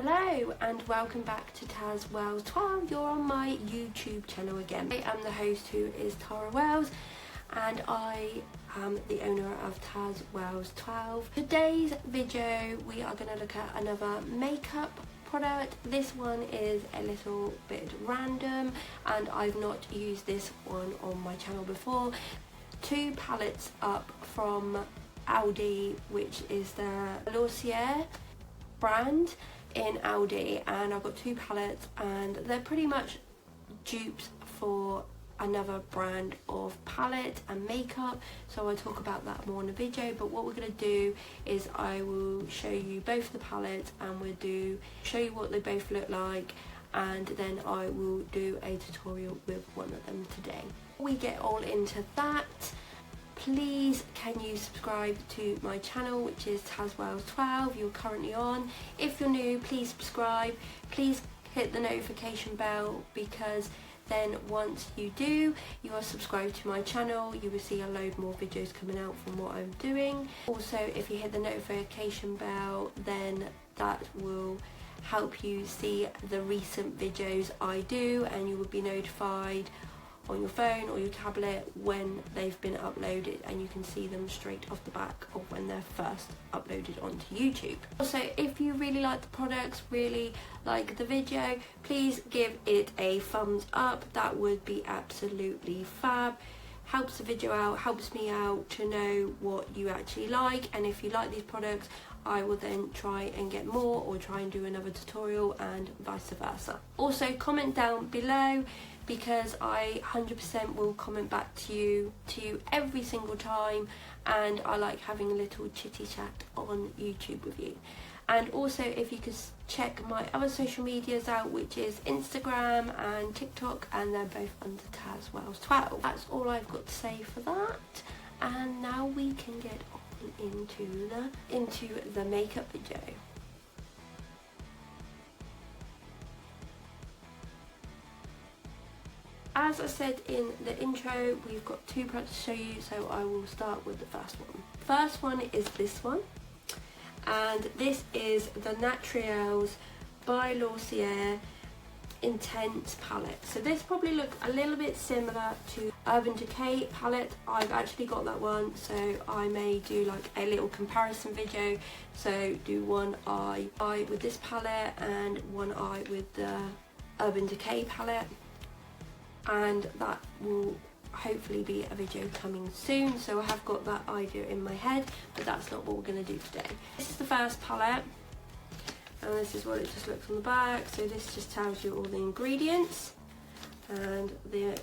Hello and welcome back to tazwells12. You're on my YouTube channel again. I am the host, who is Tara Wells, and I am the owner of tazwells12. Today's video we are going to look at another makeup product. This one is a little bit random and I've not used this one on my channel before. Two palettes up from ALDI, which is the BYLACURA brand in ALDI, and I've got two palettes and they're pretty much dupes for another brand of palette and makeup, so I'll talk about that more in the video. But what we're going to do is I will show you both the palettes and we'll show you what they both look like, and then I will do a tutorial with one of them today. Before we get all into that, please can you subscribe to my channel, which is tazwells12. You're currently on. If you're new, please subscribe. Please hit the notification bell, because then once you do, you are subscribed to my channel, you will see a load more videos coming out from what I'm doing. Also, if you hit the notification bell, then that will help you see the recent videos I do, and you will be notified on your phone or your tablet when they've been uploaded, and you can see them straight off the back of when they're first uploaded onto YouTube. Also, if you really like the products, really like the video, please give it a thumbs up. That would be absolutely fab. Helps the video out, helps me out to know what you actually like, and if you like these products, I will then try and get more or try and do another tutorial, and vice versa. Also, comment down below, because I 100% will comment back to you every single time, and I like having a little chitty chat on YouTube with you. And also, if you could check my other social medias out, which is Instagram and TikTok, and they're both under tazwells12. That's all I've got to say for that, and now we can get on into the makeup video. As I said in the intro, we've got two products to show you, so I will start with the first one. First one is this one, and this is the Naturals BYLACURA Intense palette. So this probably looks a little bit similar to Urban Decay palette. I've actually got that one, so I may do like a little comparison video. So do one eye with this palette and one eye with the Urban Decay palette, and that will hopefully be a video coming soon. So I have got that idea in my head, but that's not what we're going to do today. This is the first palette, and this is what it just looks on the back. So this just tells you all the ingredients and the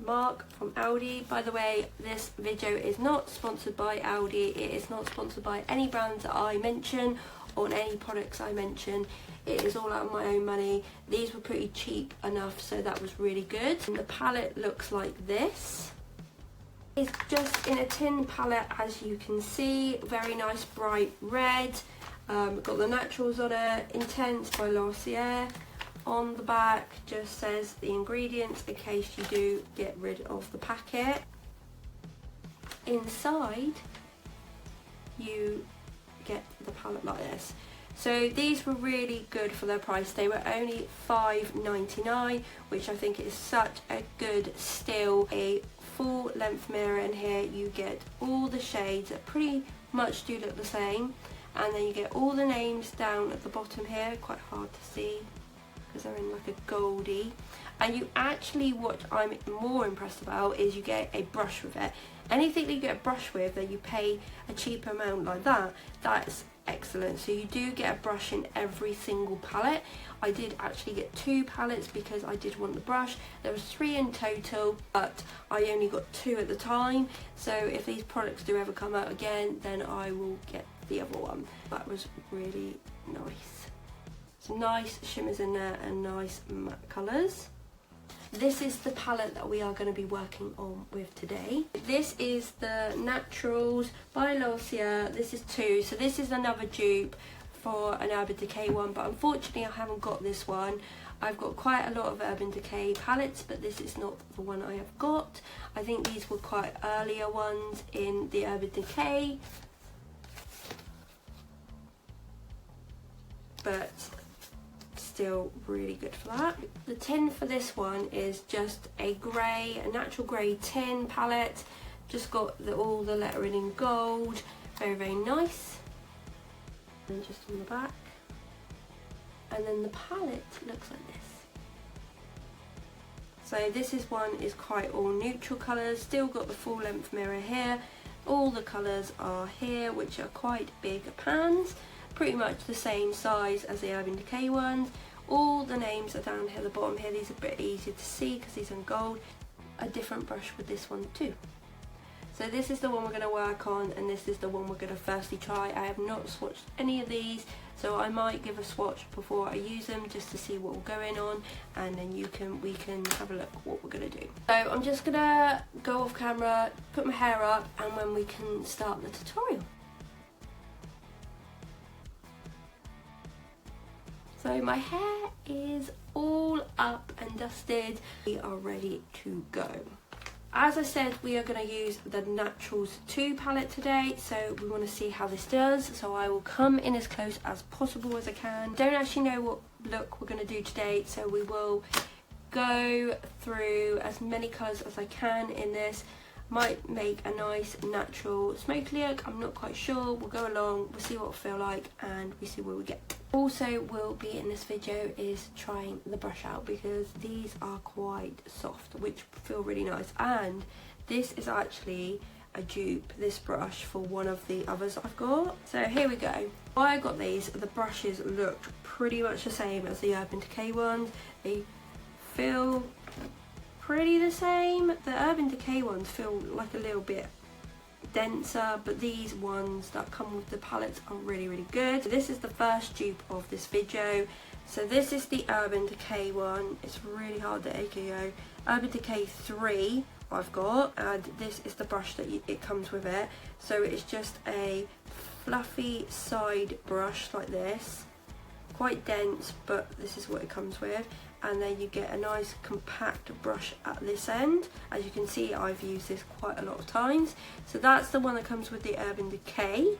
mark from ALDI. By the way, this video is not sponsored by ALDI. It is not sponsored by any brands that I mention or any products I mention. It is all out of my own money. These were pretty cheap enough, so that was really good. And the palette looks like this. It's just in a tin palette, as you can see. Very nice bright red. Got the Naturals on it, Intense BYLACURA. On the back just says the ingredients in case you do get rid of the packet. Inside you get the palette like this. So these were really good for their price. They were only $5.99, which I think is such a good steal. A full length mirror in here. You get all the shades that pretty much do look the same, and then you get all the names down at the bottom here. Quite hard to see because they're in like a goldy. And you actually, what I'm more impressed about, is you get a brush with it. Anything that you get a brush with that you pay a cheaper amount like that, that's excellent. So you do get a brush in every single palette. I did actually get two palettes because I did want the brush. There was 3 in total, but I only got 2 at the time. So if these products do ever come out again, then I will get the other one. That was really nice. Some nice shimmers in there and nice matte colours. This is the palette that we are going to be working on with today. This is the Naturals BYLACURA. This is 2, so this is another dupe for an Urban Decay one, but unfortunately I haven't got this one. I've got quite a lot of Urban Decay palettes, but this is not the one I have got. I think these were quite earlier ones in the Urban Decay. But still really good for that. The tin for this one is just a natural grey tin palette. Just got all the lettering in gold, very nice. And just on the back. And then the palette looks like this. So this is quite all neutral colours, still got the full length mirror here. All the colours are here, which are quite big pans, pretty much the same size as the Urban Decay ones. All the names are down here at the bottom here. These are a bit easier to see because these are in gold. A different brush with this one too. So this is the one we're going to work on, and this is the one we're going to firstly try. I have not swatched any of these, so I might give a swatch before I use them just to see what will go in on, and then we can have a look at what we're going to do. So I'm just going to go off camera, put my hair up, and then we can start the tutorial. So my hair is all up and dusted. We are ready to go. As I said, we are going to use the Naturals 2 palette today, so we want to see how this does. So I will come in as close as possible as I can. Don't actually know what look we're going to do today, so we will go through as many colours as I can in this. Might make a nice natural smoky look, I'm not quite sure. We'll go along, we'll see what it'll feel like, and we see where we get. Also will be in this video is trying the brush out, because these are quite soft, which feel really nice. And this is actually a dupe, this brush, for one of the others I've got. So here we go. While I got these, the brushes looked pretty much the same as the Urban Decay ones. They feel pretty the same. The Urban Decay ones feel like a little bit denser, but these ones that come with the palettes are really good. So this is the first dupe of this video. So this is the Urban Decay one. It's really hard to AKO. Urban Decay 3 I've got, and this is the brush that it comes with it. So it's just a fluffy side brush like this, quite dense, but this is what it comes with. And then you get a nice compact brush at this end. As you can see, I've used this quite a lot of times. So that's the one that comes with the Urban Decay.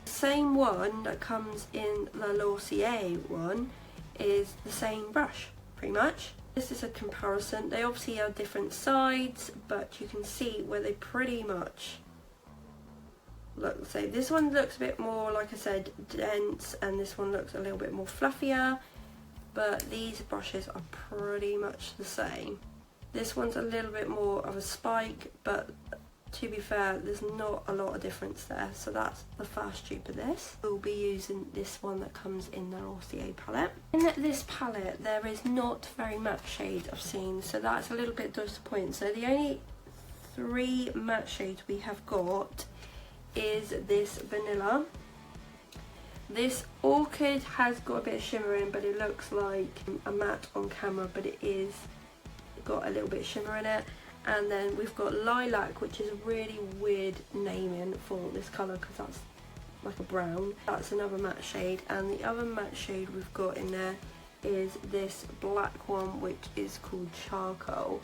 The same one that comes in the LACURA one is the same brush, pretty much. This is a comparison. They obviously are different sides, but you can see where they pretty much look. So this one looks a bit more, like I said, dense, and this one looks a little bit more fluffier. But these brushes are pretty much the same. This one's a little bit more of a spike, but to be fair, there's not a lot of difference there. So that's the first dupe of this. We'll be using this one that comes in the LACURA palette. In this palette, there is not very much shade I've seen, so that's a little bit disappointing. So the only 3 matte shades we have got is this vanilla. This orchid has got a bit of shimmer in, but it looks like a matte on camera, but it is got a little bit of shimmer in it. And then we've got lilac, which is a really weird naming for this colour because that's like a brown. That's another matte shade, and the other matte shade we've got in there is this black one, which is called charcoal.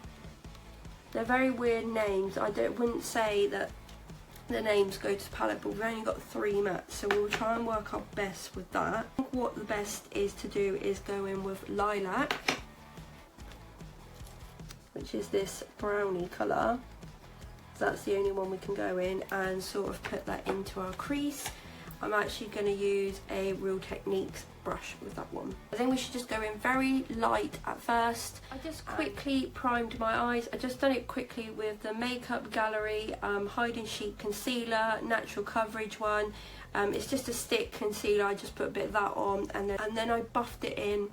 They're very weird names. Wouldn't say that the names go to the palette, but we've only got 3 mattes, so we'll try and work our best with that. I think what the best is to do is go in with lilac, which is this brownie colour. So that's the only one we can go in, and sort of put that into our crease. I'm actually going to use a Real Techniques brush with that one. I think we should just go in very light at first. I just quickly primed my eyes. I just done it quickly with the Makeup Gallery Hide and Sheet Concealer, Natural Coverage one. It's just a stick concealer. I just put a bit of that on, and then I buffed it in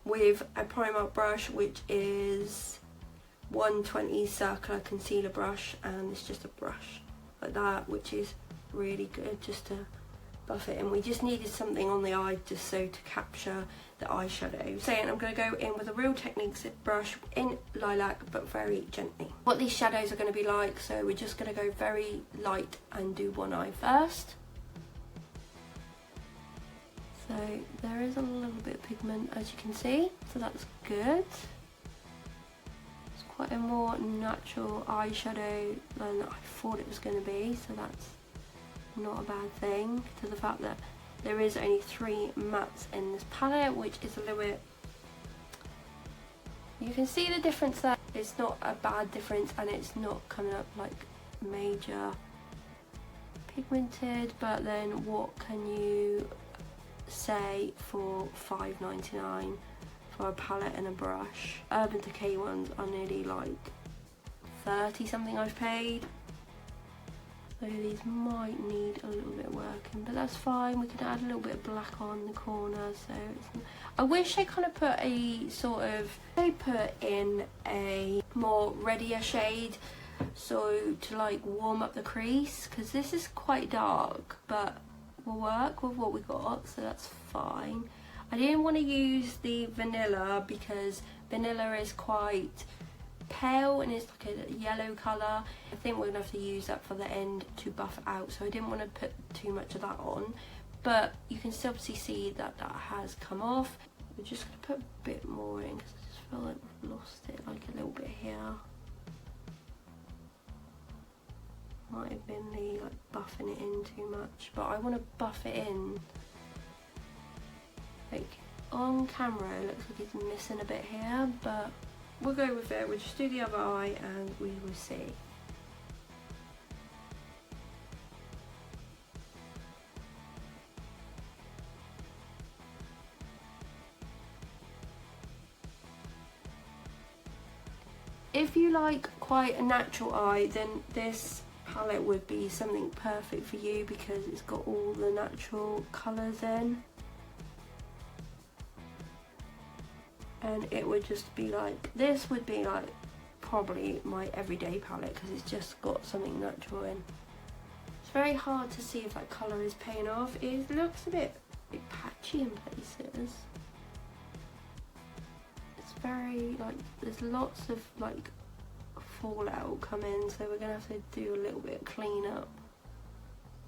with a Primark brush, which is 120 circular concealer brush, and it's just a brush like that, which is really good just to buff it. And we just needed something on the eye just so to capture the eyeshadow. So I'm going to go in with a Real Techniques brush in lilac, but very gently. What these shadows are going to be like, so we're just going to go very light and do one eye first. So there is a little bit of pigment, as you can see, so that's good. It's quite a more natural eyeshadow than I thought it was going to be, so that's not a bad thing, to the fact that there is only 3 mattes in this palette, which is a little bit, you can see the difference there. It's not a bad difference, and it's not coming up like major pigmented, but then what can you say for $5.99 for a palette and a brush? Urban Decay ones are nearly like 30 something I've paid, so these might need a little bit of working, but that's fine. We can add a little bit of black on the corner. So I wish they kind of put a sort of, they put in a more reddier shade, so to like warm up the crease, because this is quite dark, but will work with what we got, so that's fine. I didn't want to use the vanilla because vanilla is quite pale and it's like a yellow colour. I think we're gonna have to use that for the end to buff out, so I didn't want to put too much of that on, but you can still obviously see that that has come off. We're just gonna put a bit more in because I just feel like we've lost it like a little bit here. Might have been the like buffing it in too much, but I want to buff it in. Like on camera it looks like it's missing a bit here, but we'll go with it. We'll just do the other eye and we will see. If you like quite a natural eye, then this palette would be something perfect for you because it's got all the natural colours in. And it would just be like, this would be like probably my everyday palette because it's just got something natural in. It's very hard to see if that colour is paying off. It looks a bit patchy in places. It's very like, there's lots of like fallout coming, so we're gonna have to do a little bit of clean up.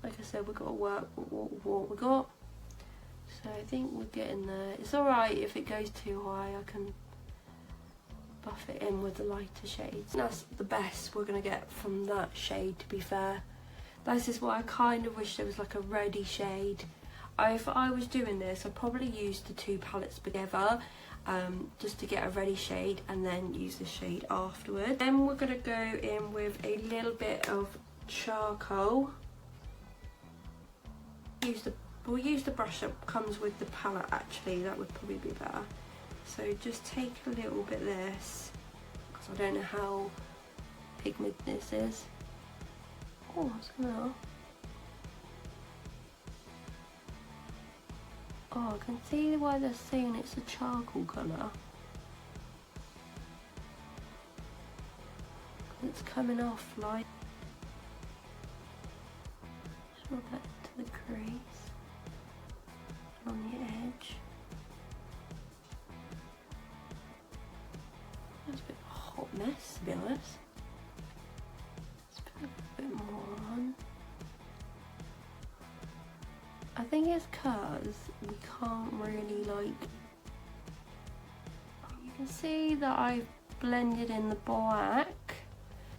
Like I said, we've got to work with what we got. So I think we're getting there. It's alright if it goes too high, I can buff it in with the lighter shades. That's the best we're going to get from that shade, to be fair. This is what I kind of wish there was, like a reddy shade. If I was doing this, I'd probably use the 2 palettes together, just to get a reddy shade and then use the shade afterward. Then we're going to go in with a little bit of charcoal. We'll use the brush that comes with the palette actually, that would probably be better. So just take a little bit of this, because I don't know how pigmented this is. Oh, what's going on? Oh, I can see why they're saying it's a charcoal colour. It's coming off like, just rub that to the crease. On the edge. That's a bit of a hot mess, to be honest. Let's put a bit more on. I think it's because we can't really like, you can see that I've blended in the black.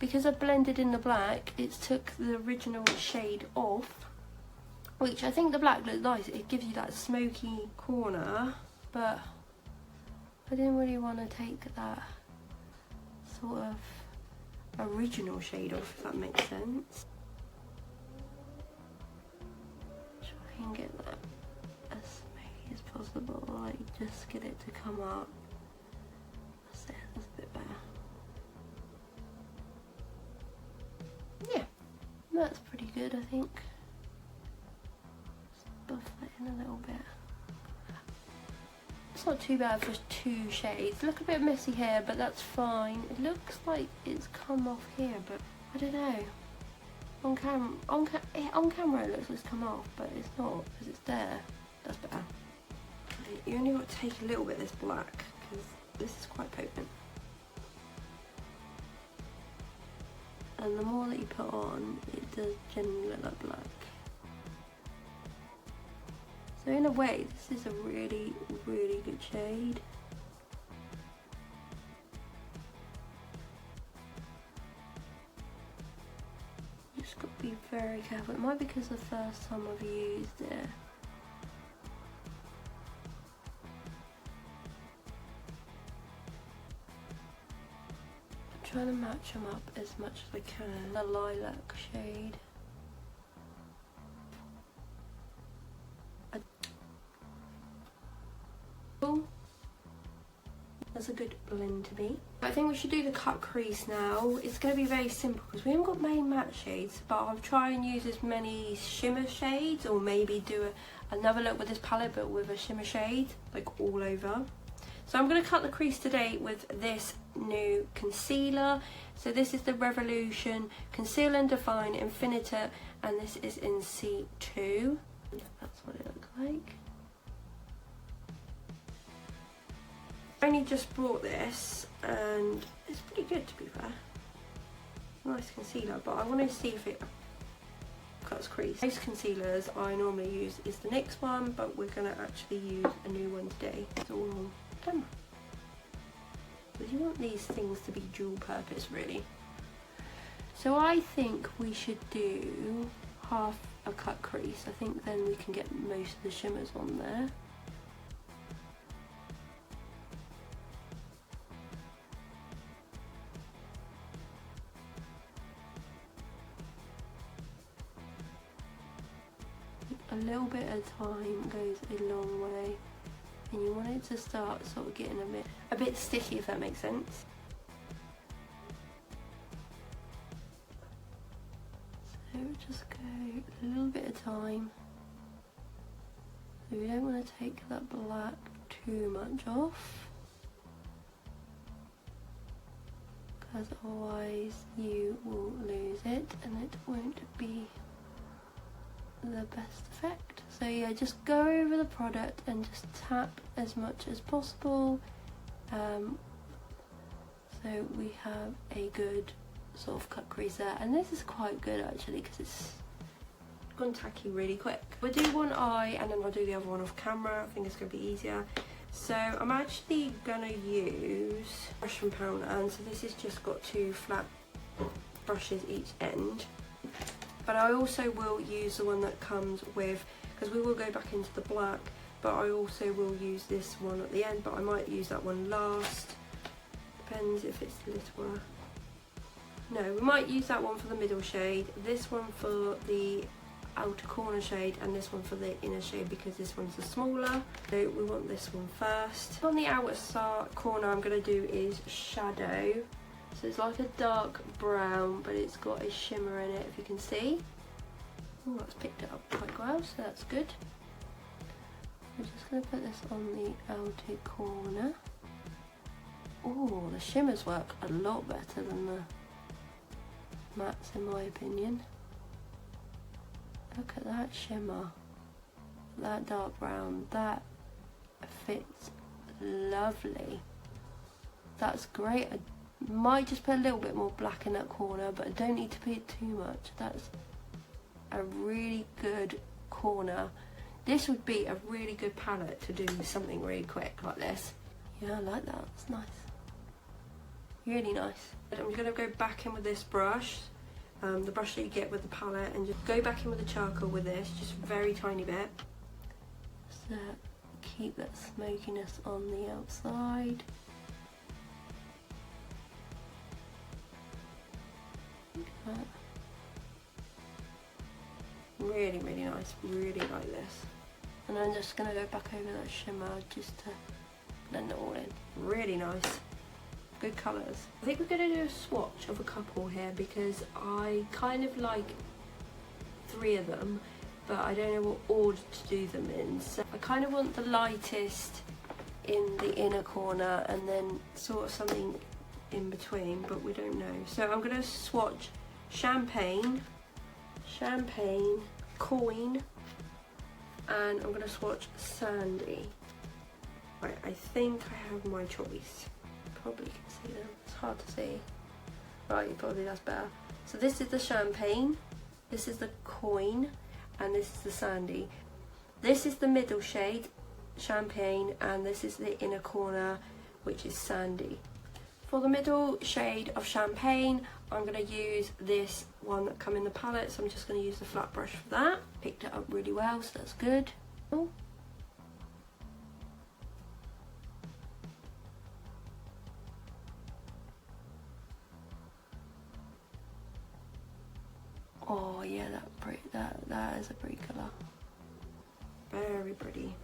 Because I blended in the black, it took the original shade off. Which I think the black looks nice, it gives you that smoky corner, but I didn't really want to take that sort of original shade off, if that makes sense. Try and get that as smoky as possible, like just get it to come up. That's it, that's a bit better. Yeah, that's pretty good, I think. Buff that in a little bit. It's not too bad for 2 shades. Look a bit messy here, but that's fine. It looks like it's come off here, but I don't know. On camera it looks like it's come off, but it's not because it's there. That's better. You only got to take a little bit of this black because this is quite potent. And the more that you put on, it does generally look like black. So in a way, this is a really, really good shade. Just got to be very careful. It might be because the first time I've used it. trying to match them up as much as I can. The lilac shade. That's a good blend to me. I think we should do the cut crease now. It's going to be very simple because we haven't got many matte shades, but I'll try and use as many shimmer shades, or maybe do another look with this palette but with a shimmer shade like all over. So I'm going to cut the crease today with this new concealer. So this is the Revolution Conceal and Define Infinitor, and this is in C2. That's what it looks like. I only just bought this and it's pretty good, to be fair. Nice concealer, but I want to see if it cuts crease. Most concealers I normally use is the NYX one, but we're going to actually use a new one today. It's all on camera. Because you want these things to be dual purpose, really. So I think we should do half a cut crease. I think then we can get most of the shimmers on there. A little bit of time goes a long way, and you want it to start sort of getting a bit sticky, if that makes sense. So just go a little bit of time. So we don't want to take that black too much off, because otherwise you will lose it and it won't be the best effect. So yeah, just go over the product and just tap as much as possible, so we have a good sort of cut crease there. And this is quite good actually, because it's gone tacky really quick. We'll do one eye and then I'll do the other one off camera. I think it's going to be easier. So I'm actually going to use brush from Powder, and so this has just got two flat brushes each end. But I also will use the one that comes with, because we will go back into the black, but I also will use this one at the end, but I might use that one last. Depends if it's a little... No, we might use that one for the middle shade, this one for the outer corner shade, and this one for the inner shade, because this one's the smaller. So we want this one first. On the outer corner I'm going to do is shadow. So it's like a dark brown, but it's got a shimmer in it, if you can see. Oh, that's picked it up quite well, so that's good. I'm just going to put this on the outer corner. Oh, the shimmers work a lot better than the mattes, in my opinion. Look at that shimmer, that dark brown, that fits lovely. That's great. I might just put a little bit more black in that corner, but I don't need to put too much. That's a really good corner. This would be a really good palette to do something really quick like this. Yeah, I like that. It's nice. Really nice. I'm going to go back in with this brush, the brush that you get with the palette, and just go back in with the charcoal with this, just a very tiny bit. So keep that smokiness on the outside. Really, really nice. Really like this. And I'm just going to go back over that shimmer just to blend it all in. Really nice. Good colours. I think we're going to do a swatch of a couple here, because I kind of like 3 of them, but I don't know what order to do them in. So I kind of want the lightest in the inner corner and then sort of something in between, but we don't know. So I'm going to swatch Champagne, Coin, and I'm going to swatch Sandy. Right, I think I have my choice. Probably can see them. It's hard to see. Right, probably that's better. So this is the Champagne, this is the Coin, and this is the Sandy. This is the middle shade, Champagne, and this is the inner corner, which is Sandy. For the middle shade of Champagne, I'm going to use this one that come in the palette, so I'm just going to use the flat brush for that. Picked it up really well, so that's good. Oh yeah, that is a pretty colour. Very pretty.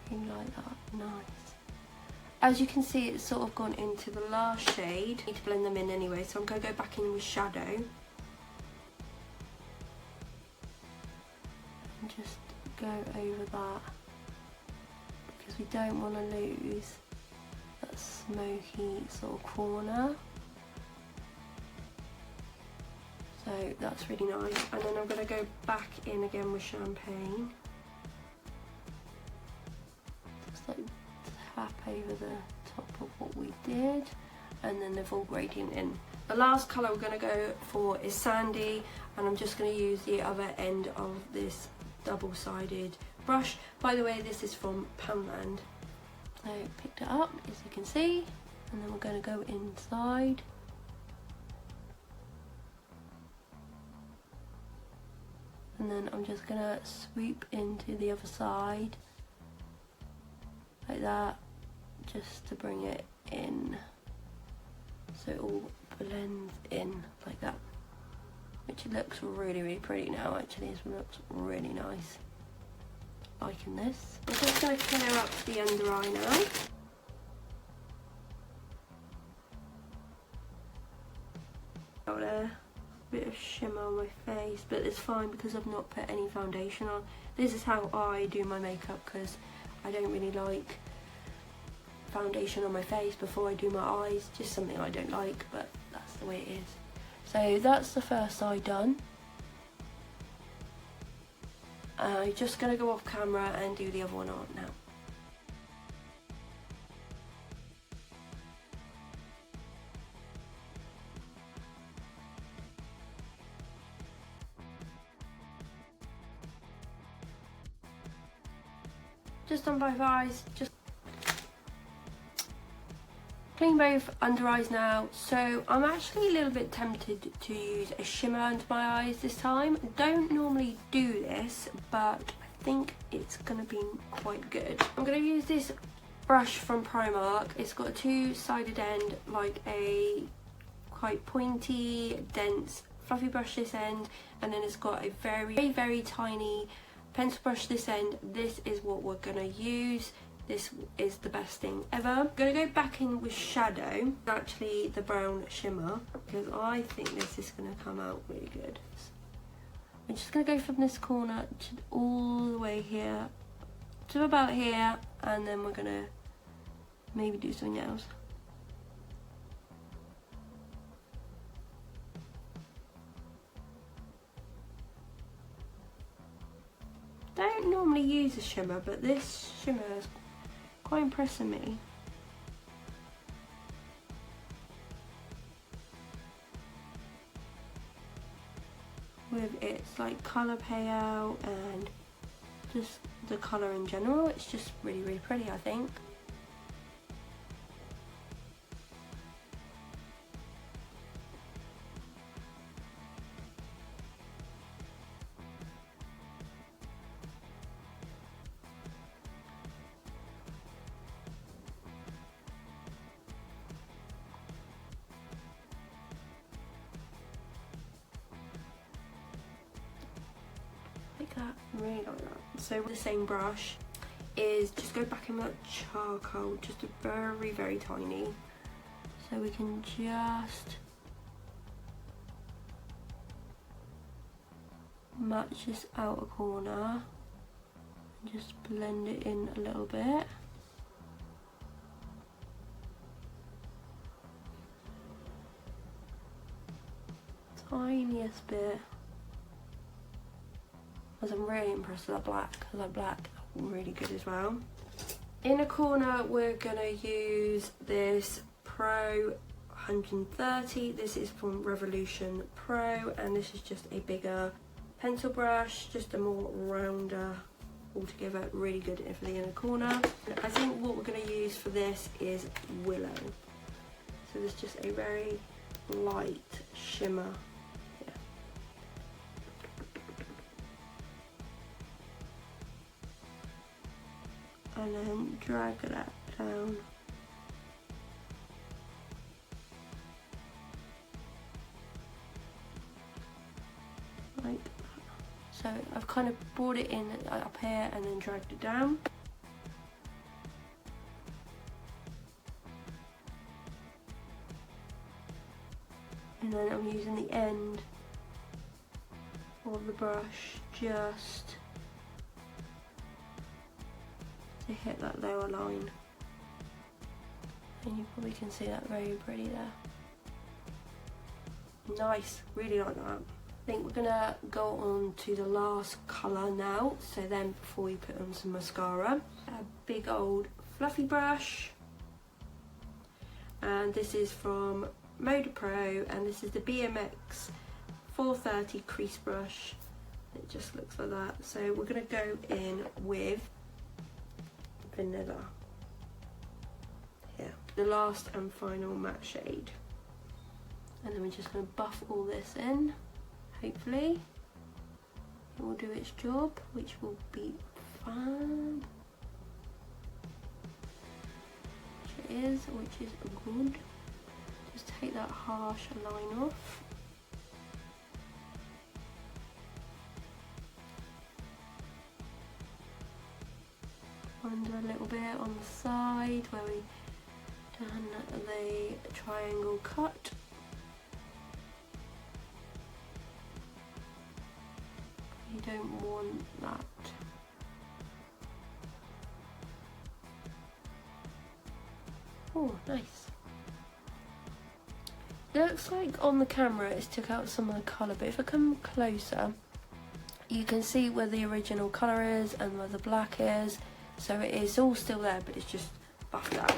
You like that? Nice. As you can see, it's sort of gone into the last shade. I need to blend them in anyway, so I'm going to go back in with shadow. And just go over that. Because we don't want to lose that smoky sort of corner. So that's really nice. And then I'm going to go back in again with champagne. Just like tap over the top of what we did, and then the full gradient in. The last colour we're going to go for is Sandy, and I'm just going to use the other end of this double-sided brush. By the way, this is from Poundland. So picked it up, as you can see, and then we're going to go inside. And then I'm just going to sweep into the other side like that, just to bring it in so it all blends in like that, which looks really, really pretty now. Actually, this looks really nice. Liking this. I'm just going to clear up the under eye now. Got a bit of shimmer on my face, but it's fine because I've not put any foundation on. This is how I do my makeup, because I don't really like foundation on my face before I do my eyes. Just something I don't like, but that's the way it is. So that's the first side done. I'm just going to go off camera and do the other one on now. Just on both eyes, just clean both under eyes now. So I'm actually a little bit tempted to use a shimmer under my eyes this time. Don't normally do this, but I think it's going to be quite good. I'm going to use this brush from Primark. It's got a two-sided end, like a quite pointy, dense, fluffy brush this end, and then it's got a very, very tiny pencil brush this end. This is what we're going to use. This is the best thing ever. I'm going to go back in with shadow, actually the brown shimmer, because I think this is going to come out really good. I'm just going to go from this corner to all the way here to about here, and then we're going to maybe do something else. Don't normally use a shimmer, but this shimmer is quite impressing me. With its like colour payout and just the colour in general, it's just really, really pretty, I think. That, really like that. So with the same brush is just go back in with charcoal, just a very, very tiny, so we can just match this outer corner and just blend it in a little bit. Tiniest bit. I'm really impressed with that black, because that black is really good as well. In a corner we're going to use this Pro 130. This is from Revolution Pro, and this is just a bigger pencil brush, just a more rounder altogether, really good for the inner corner. I think what we're going to use for this is Willow. So there's just a very light shimmer. And then drag that down So I've kind of brought it in up here and then dragged it down. And then I'm using the end of the brush just to hit that lower line. And you probably can see that very pretty there. Nice, really like that. I think we're gonna go on to the last colour now. So then before we put on some mascara, a big old fluffy brush. And this is from Moda Pro, and this is the BMX 430 crease brush. It just looks like that. So we're gonna go in with vanilla. Here, the last and final matte shade. And then we're just going to buff all this in. Hopefully it will do its job, which will be fab. Which it is good. Just take that harsh line off. Under a little bit on the side where we done the triangle cut. You don't want that. Oh, nice. It looks like on the camera it's took out some of the colour, but if I come closer you can see where the original colour is and where the black is. So it is all still there, but it's just buffed out.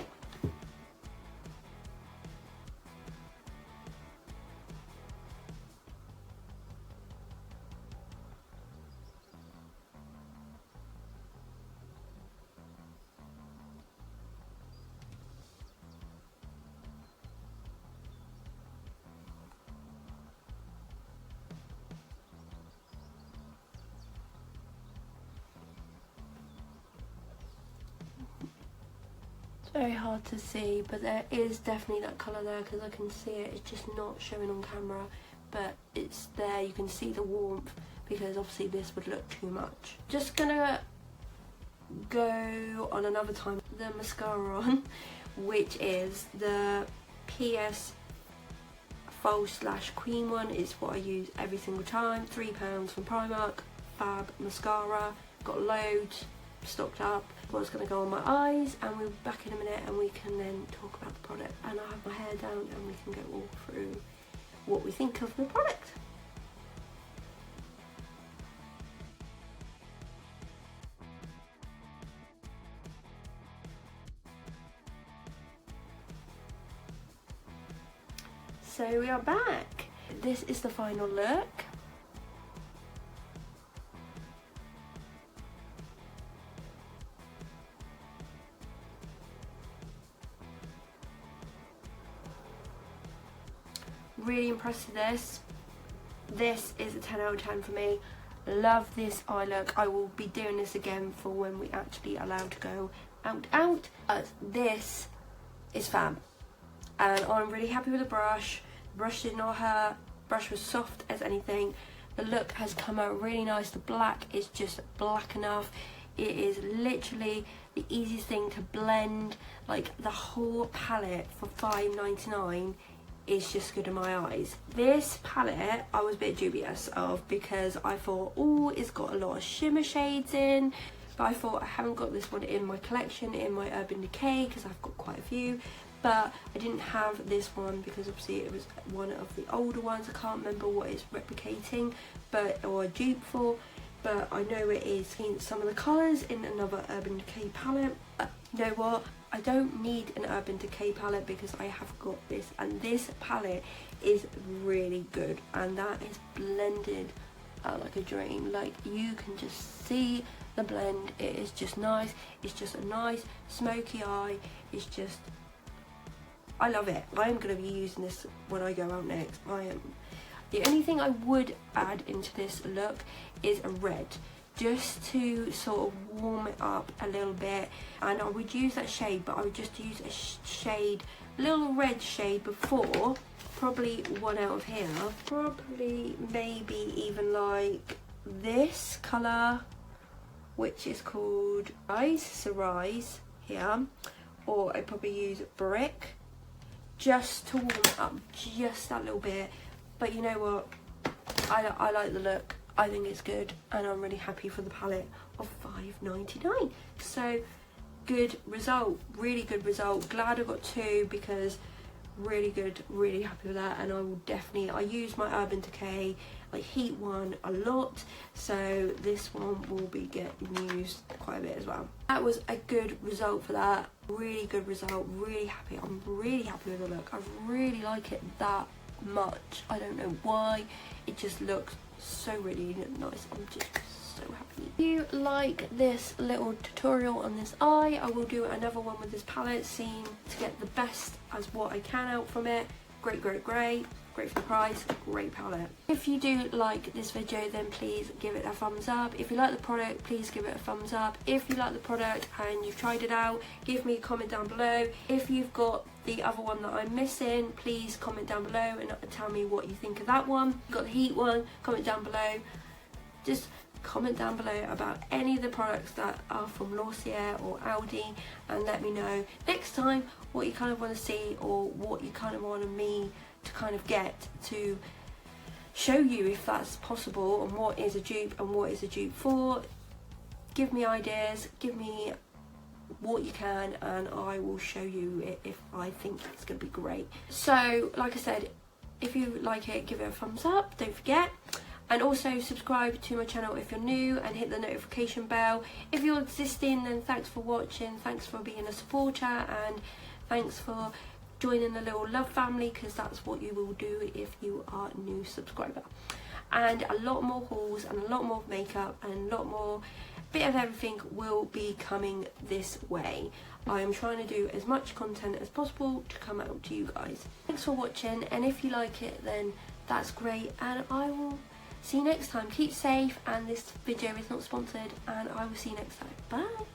Very hard to see, but there is definitely that colour there because I can see it. It's just not showing on camera, but it's there. You can see the warmth because obviously this would look too much. Just gonna go on another time the mascara on, which is the PS False/Queen one. Is what I use every single time. £3 from Primark. Fab mascara. Got loads stocked up. What's going to go on my eyes, and we'll be back in a minute and we can then talk about the product, and I'll have my hair down and we can go all through what we think of the product. So we are back. This is the final look. Really impressed with this. This is a 10 out of 10 for me. Love this eye look. I will be doing this again for when we actually allowed to go out. This is fab. And I'm really happy with the brush. The brush did not hurt. The brush was soft as anything. The look has come out really nice. The black is just black enough. It is literally the easiest thing to blend. Like the whole palette for £5.99 is just good in my eyes. This palette I was a bit dubious of because I thought, oh, it's got a lot of shimmer shades in, but I thought I haven't got this one in my collection in my Urban Decay because I've got quite a few, but I didn't have this one because obviously it was one of the older ones. I can't remember what it's replicating or a dupe for, but I know it is. Seen some of the colours in another Urban Decay palette. You know what? I don't need an Urban Decay palette because I have got this, and this palette is really good, and that is blended like a dream. Like you can just see the blend. It is just nice. It's just a nice smoky eye. It's just, I love it. I am going to be using this when I go out next. I am. The only thing I would add into this look is a red, just to sort of warm it up a little bit, and I would use that shade, but I would just use a shade, a little red shade before, probably one out of here, probably maybe even like this colour, which is called Rise here, or I probably use Brick, just to warm it up just that little bit. But you know what, I like the look, I think it's good, and I'm really happy for the palette of £5.99. So good result, really good result. Glad I got two, because really good, really happy with that. And I will definitely, I use my Urban Decay like heat one a lot, so this one will be getting used quite a bit as well. That was a good result for that, really good result, really happy. I'm really happy with the look. I really like it that much. I don't know why, it just looks so really nice. I'm just so happy. If you like this little tutorial on this eye, I will do another one with this palette, seeing to get the best as what I can out from it. Great for the price, great palette. If you do like this video, then please give it a thumbs up. If you like the product, please give it a thumbs up. If you like the product and you've tried it out, give me a comment down below. If you've got the other one that I'm missing, please comment down below and tell me what you think of that one. If you've got the heat one, comment down below. Just comment down below about any of the products that are from Lacier or Aldi, and let me know next time what you kind of want to see, or what you kind of wanted me to kind of get to show you, if that's possible, and what is a dupe and what is a dupe for. Give me ideas, give me what you can, and I will show you it if I think it's going to be great. So like I said, if you like it, give it a thumbs up, don't forget. And also subscribe to my channel if you're new, and hit the notification bell. If you're existing, then thanks for watching, thanks for being a supporter, and thanks for joining the little love family, because that's what you will do if you are a new subscriber. And a lot more hauls and a lot more makeup and a lot more bit of everything will be coming this way. I am trying to do as much content as possible to come out to you guys. Thanks for watching, and if you like it, then that's great, and I will see you next time. Keep safe, and this video is not sponsored, and I will see you next time. Bye.